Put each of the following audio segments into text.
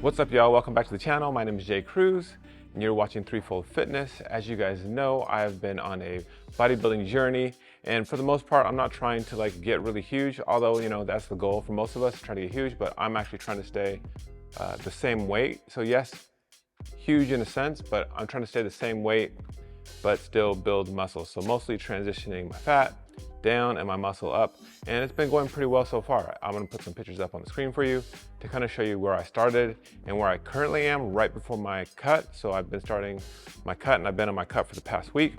What's up, y'all? Welcome back to the channel. My name is Jay Cruz and you're watching Threefold Fitness. As you guys know, I've been on a bodybuilding journey, and for the most part, I'm not trying to get really huge, although that's the goal for most of us, trying to get huge, but I'm actually trying to stay the same weight. So yes, huge in a sense, but I'm trying to stay the same weight, but still build muscle. So mostly transitioning my fat down and my muscle up, and it's been going pretty well so far. I'm gonna put some pictures up on the screen for you to kind of show you where I started and where I currently am right before my cut. So I've been starting my cut and I've been on my cut for the past week,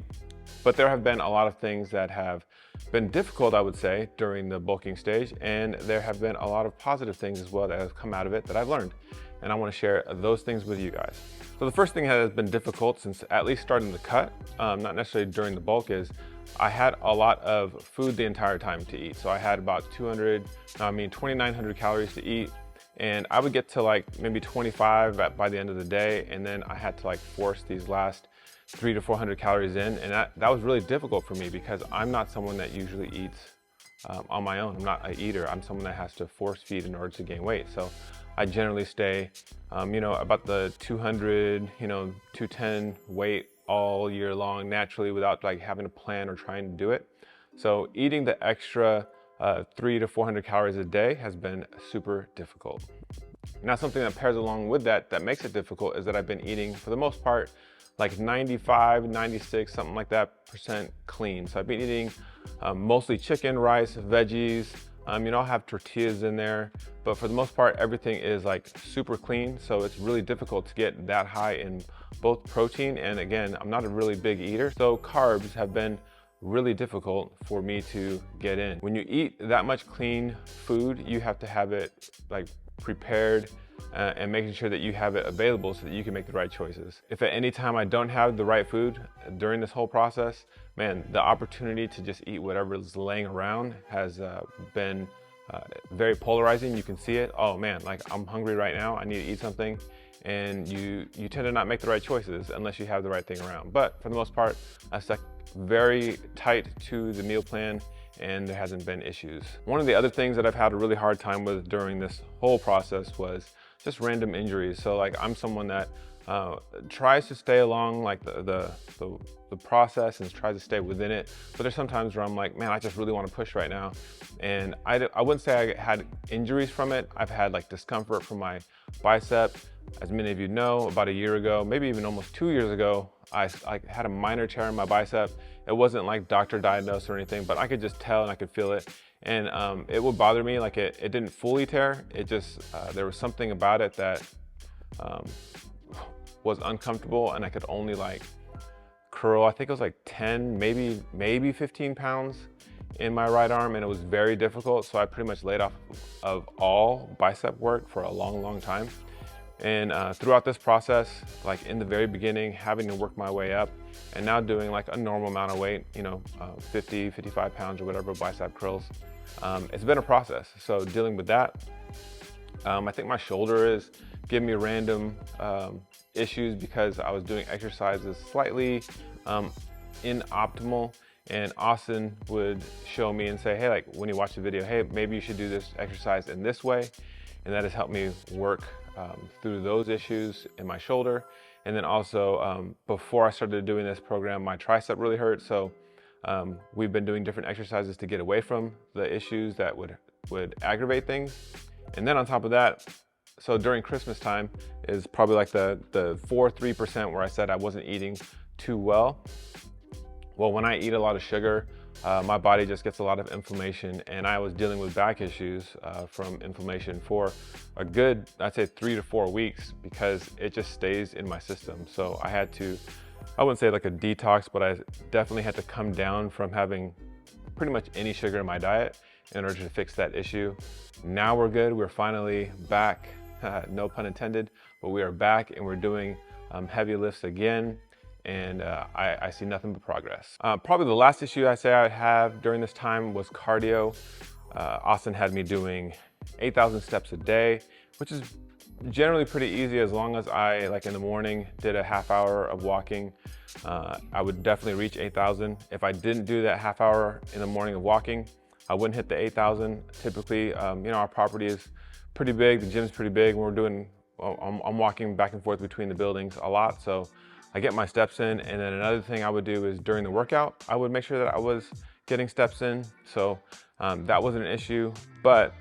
but there have been a lot of things that have been difficult, I would say, during the bulking stage, and there have been a lot of positive things as well that have come out of it that I've learned, and I want to share those things with you guys. So the first thing that has been difficult since at least starting the cut, not necessarily during the bulk, is I had a lot of food the entire time to eat. So I had about 2,900 calories to eat, and I would get to maybe 25 by the end of the day, and then I had to force these last 300 to 400 calories in, and that was really difficult for me because I'm not someone that usually eats on my own. I'm not an eater. I'm someone that has to force feed in order to gain weight. So I generally stay, about the 200, 210 weight all year long naturally without having a plan or trying to do it. So eating the extra 300 to 400 calories a day has been super difficult. Now, something that pairs along with that makes it difficult is that I've been eating, for the most part, 95, 96, something like that % clean. So I've been eating mostly chicken, rice, veggies. I'll have tortillas in there, but for the most part, everything is super clean. So it's really difficult to get that high in both protein, and again, I'm not a really big eater, so carbs have been really difficult for me to get in. When you eat that much clean food, you have to have it prepared and making sure that you have it available so that you can make the right choices. If at any time I don't have the right food during this whole process, man, the opportunity to just eat whatever is laying around has been very polarizing. You can see it. Oh man, I'm hungry right now, I need to eat something. And you tend to not make the right choices unless you have the right thing around. But for the most part, I stuck very tight to the meal plan and there hasn't been issues. One of the other things that I've had a really hard time with during this whole process was just random injuries. So I'm someone that tries to stay along the process and tries to stay within it, but there's sometimes where I'm man, I just really want to push right now. And I wouldn't say I had injuries from it. I've had discomfort from my bicep. As many of you know, about a year ago, maybe even almost 2 years ago, I had a minor tear in my bicep. It wasn't doctor diagnosed or anything, but I could just tell and I could feel it. And it would bother me, it didn't fully tear. It just, there was something about it that was uncomfortable, and I could only curl, I think it was 10, maybe 15 pounds in my right arm, and it was very difficult. So I pretty much laid off of all bicep work for a long time. And throughout this process, in the very beginning, having to work my way up and now doing a normal amount of weight, 50, 55 pounds or whatever bicep curls, it's been a process. So dealing with that, I think my shoulder is giving me random issues because I was doing exercises slightly inoptimal, and Austin would show me and say, hey, when you watch the video, hey, maybe you should do this exercise in this way. And that has helped me work through those issues in my shoulder. And then also, before I started doing this program, my tricep really hurt. So we've been doing different exercises to get away from the issues that would aggravate things. And then on top of that, so during Christmas time is probably the 3% where I said I wasn't eating too well. Well, when I eat a lot of sugar, my body just gets a lot of inflammation, and I was dealing with back issues from inflammation for a good, I'd say 3 to 4 weeks, because it just stays in my system. So I had to, I wouldn't say a detox, but I definitely had to come down from having pretty much any sugar in my diet in order to fix that issue. Now we're good. We're finally back, no pun intended, but we are back and we're doing heavy lifts again. And I see nothing but progress. Probably the last issue I say I have during this time was cardio. Austin had me doing 8,000 steps a day, which is generally pretty easy as long as I, in the morning, did a half hour of walking. I would definitely reach 8,000. If I didn't do that half hour in the morning of walking, I wouldn't hit the 8,000. Typically, our property is pretty big, the gym's pretty big, and we're doing I'm walking back and forth between the buildings a lot, so I get my steps in. And then another thing I would do is during the workout, I would make sure that I was getting steps in. So that wasn't an issue, but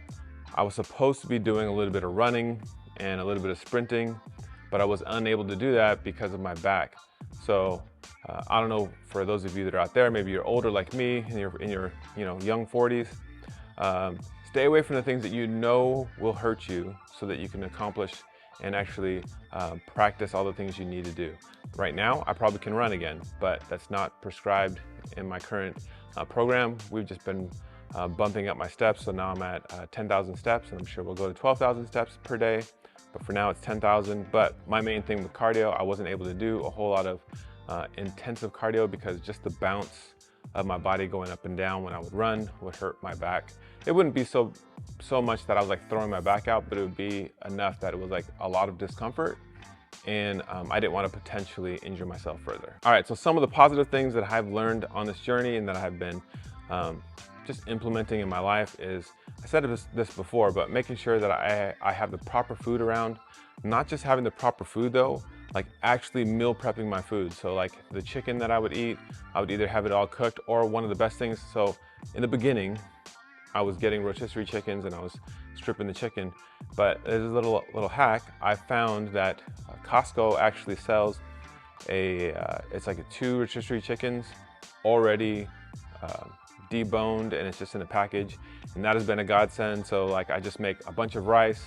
I was supposed to be doing a little bit of running and a little bit of sprinting, but I was unable to do that because of my back. So I don't know, for those of you that are out there, maybe you're older like me and you're in your young 40s, stay away from the things that you know will hurt you so that you can accomplish and actually practice all the things you need to do. Right now, I probably can run again, but that's not prescribed in my current program. We've just been bumping up my steps, so now I'm at 10,000 steps, and I'm sure we'll go to 12,000 steps per day, but for now it's 10,000. But my main thing with cardio, I wasn't able to do a whole lot of intensive cardio because just the bounce of my body going up and down when I would run would hurt my back. It wouldn't be so much that I was like throwing my back out, but it would be enough that it was like a lot of discomfort, and I didn't want to potentially injure myself further. All right, so some of the positive things that I've learned on this journey and that I've been just implementing in my life is, I said this before, but making sure that I have the proper food around. Not just having the proper food though, like actually meal prepping my food. So like the chicken that I would eat, I would either have it all cooked, or one of the best things, so in the beginning, I was getting rotisserie chickens and I was stripping the chicken. But there's a little hack. I found that Costco actually sells it's like 2 rotisserie chickens already deboned, and it's just in a package, and that has been a godsend. So like I just make a bunch of rice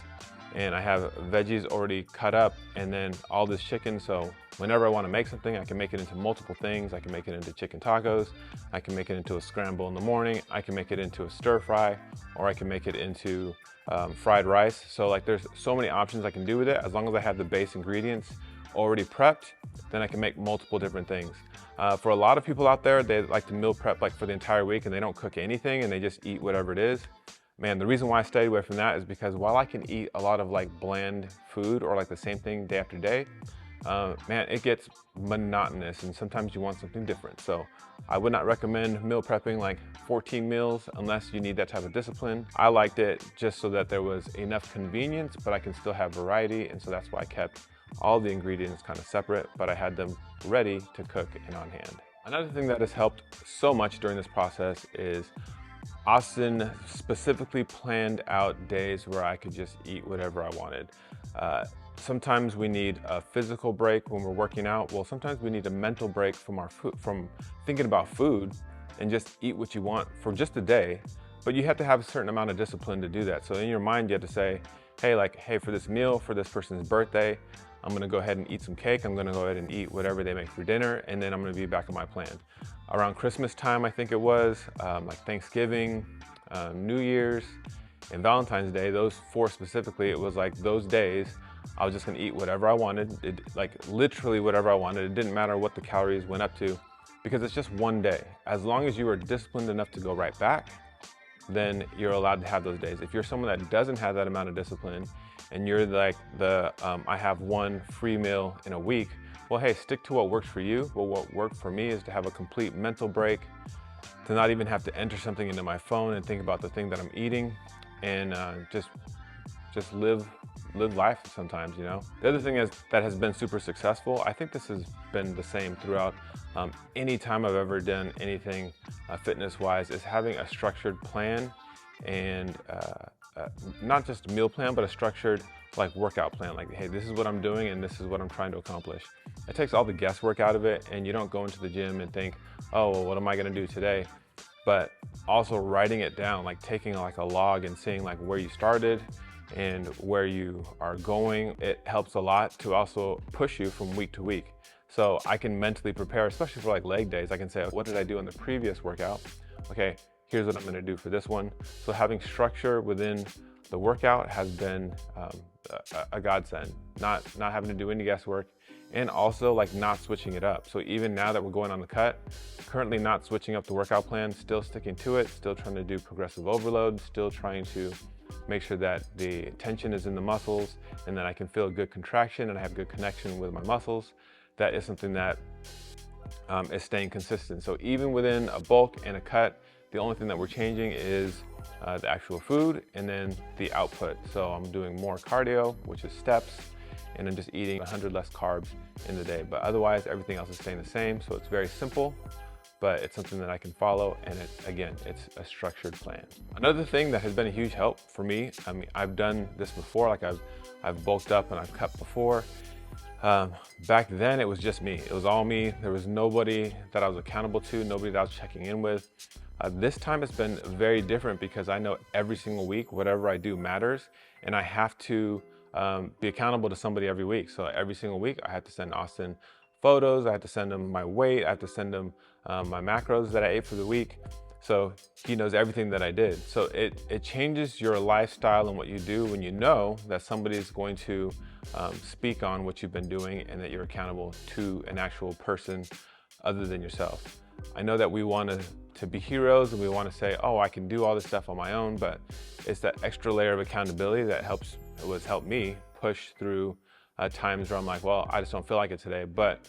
and I have veggies already cut up, and then all this chicken. So whenever I want to make something, I can make it into multiple things. I can make it into chicken tacos, I can make it into a scramble in the morning, I can make it into a stir fry, or I can make it into fried rice. So like there's so many options I can do with it. As long as I have the base ingredients already prepped, then I can make multiple different things. For a lot of people out there, they like to meal prep like for the entire week and they don't cook anything and they just eat whatever it is. Man, the reason why I stayed away from that is because while I can eat a lot of like bland food or like the same thing day after day, man, it gets monotonous and sometimes you want something different. So I would not recommend meal prepping like 14 meals unless you need that type of discipline. I liked it just so that there was enough convenience, but I can still have variety. And so that's why I kept all the ingredients kind of separate, but I had them ready to cook and on hand. Another thing that has helped so much during this process is Austin specifically planned out days where I could just eat whatever I wanted. Sometimes we need a physical break when we're working out. Well, sometimes we need a mental break from our food, from thinking about food, and just eat what you want for just a day. But you have to have a certain amount of discipline to do that. So in your mind, you have to say, hey, for this meal, for this person's birthday, I'm gonna go ahead and eat some cake. I'm gonna go ahead and eat whatever they make for dinner, and then I'm gonna be back on my plan. Around Christmas time, I think it was, like Thanksgiving, New Year's, and Valentine's Day, those 4 specifically, it was like those days, I was just gonna eat whatever I wanted, like literally whatever I wanted. It didn't matter what the calories went up to, because it's just one day. As long as you are disciplined enough to go right back, then you're allowed to have those days. If you're someone that doesn't have that amount of discipline, and you're like I have one free meal in a week, well, hey, stick to what works for you. Well, what worked for me is to have a complete mental break, to not even have to enter something into my phone and think about the thing that I'm eating, and just live life sometimes, you know? The other thing is that has been super successful. I think this has been the same throughout any time I've ever done anything fitness-wise, is having a structured plan, and not just a meal plan, but a structured like workout plan. Like, hey, this is what I'm doing and this is what I'm trying to accomplish. It takes all the guesswork out of it, and you don't go into the gym and think, oh, well, what am I gonna do today? But also writing it down, like taking like a log and seeing like where you started and where you are going. It helps a lot to also push you from week to week. So I can mentally prepare, especially for like leg days. I can say, what did I do in the previous workout? Okay, here's what I'm gonna do for this one. So having structure within the workout has been a godsend. Not having to do any guesswork, and also like not switching it up. So even now that we're going on the cut, currently not switching up the workout plan, still sticking to it, still trying to do progressive overload, still trying to make sure that the tension is in the muscles and that I can feel good contraction and I have good connection with my muscles. That is something that is staying consistent. So even within a bulk and a cut, the only thing that we're changing is the actual food and then the output. So I'm doing more cardio, which is steps, and I'm just eating 100 less carbs in the day. But otherwise, everything else is staying the same. So it's very simple, but it's something that I can follow. And again, it's a structured plan. Another thing that has been a huge help for me, I mean, I've done this before, like I've bulked up and I've cut before. Back then it was just me. It was all me. There was nobody that I was accountable to, nobody that I was checking in with. This time it's been very different because I know every single week, whatever I do matters, and I have to be accountable to somebody every week. So every single week I have to send Austin photos, I have to send him my weight, I have to send him my macros that I ate for the week. So he knows everything that I did. So it changes your lifestyle and what you do when you know that somebody is going to speak on what you've been doing and that you're accountable to an actual person other than yourself. I know that we want to be heroes and we want to say, oh, I can do all this stuff on my own, but it's that extra layer of accountability that helped me push through times where I'm like, well, I just don't feel like it today, but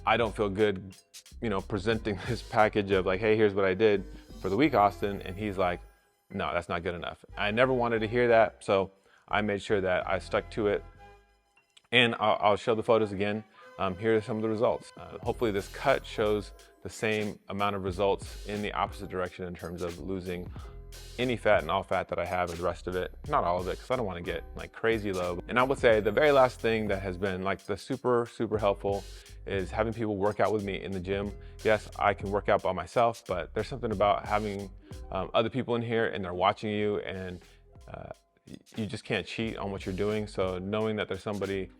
I don't feel good, you know, presenting this package of like, hey, here's what I did for the week, Austin. And he's like, no, that's not good enough. I never wanted to hear that. So I made sure that I stuck to it, and I'll show the photos again. Here are some of the results. Hopefully this cut shows the same amount of results in the opposite direction in terms of losing any fat and all fat that I have and the rest of it. Not all of it, because I don't want to get like crazy low. And I would say the very last thing that has been like the super helpful is having people work out with me in the gym. Yes, I can work out by myself, but there's something about having other people in here and they're watching you, and you just can't cheat on what you're doing. So knowing that there's somebody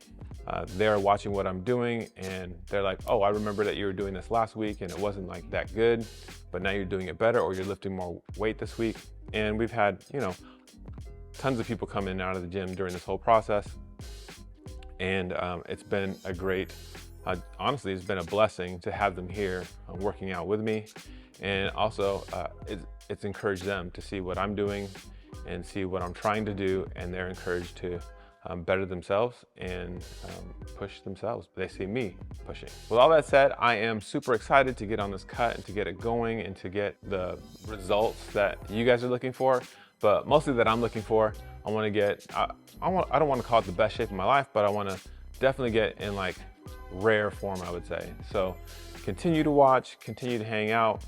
there watching what I'm doing, and they're like, oh, I remember that you were doing this last week and it wasn't like that good, but now you're doing it better, or you're lifting more weight this week. And we've had, you know, tons of people come in and out of the gym during this whole process. And it's been a great, honestly, it's been a blessing to have them here working out with me. And also it's encouraged them to see what I'm doing and see what I'm trying to do, and they're encouraged to better themselves and push themselves. They see me pushing. With all that said, I am super excited to get on this cut and to get it going and to get the results that you guys are looking for, but mostly that I'm looking for. I want to get, I don't want to call it the best shape of my life, but I want to definitely get in like rare form, I would say. So continue to watch, continue to hang out,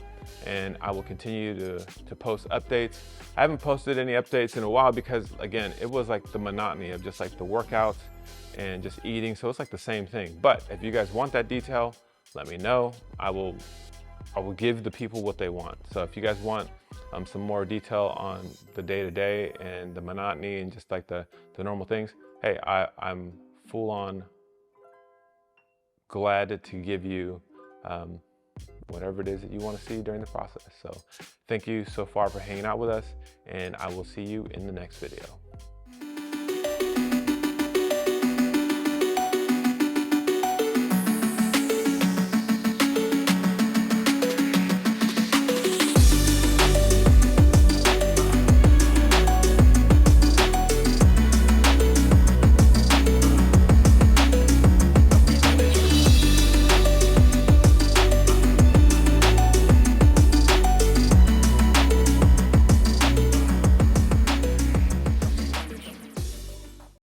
and I will continue to post updates. I haven't posted any updates in a while because, again, it was like the monotony of just like the workouts and just eating. So it's like the same thing. But if you guys want that detail, let me know. I will give the people what they want. So if you guys want some more detail on the day-to-day and the monotony and just like the normal things, hey, I'm full on glad to give you whatever it is that you want to see during the process. So thank you so far for hanging out with us, and I will see you in the next video.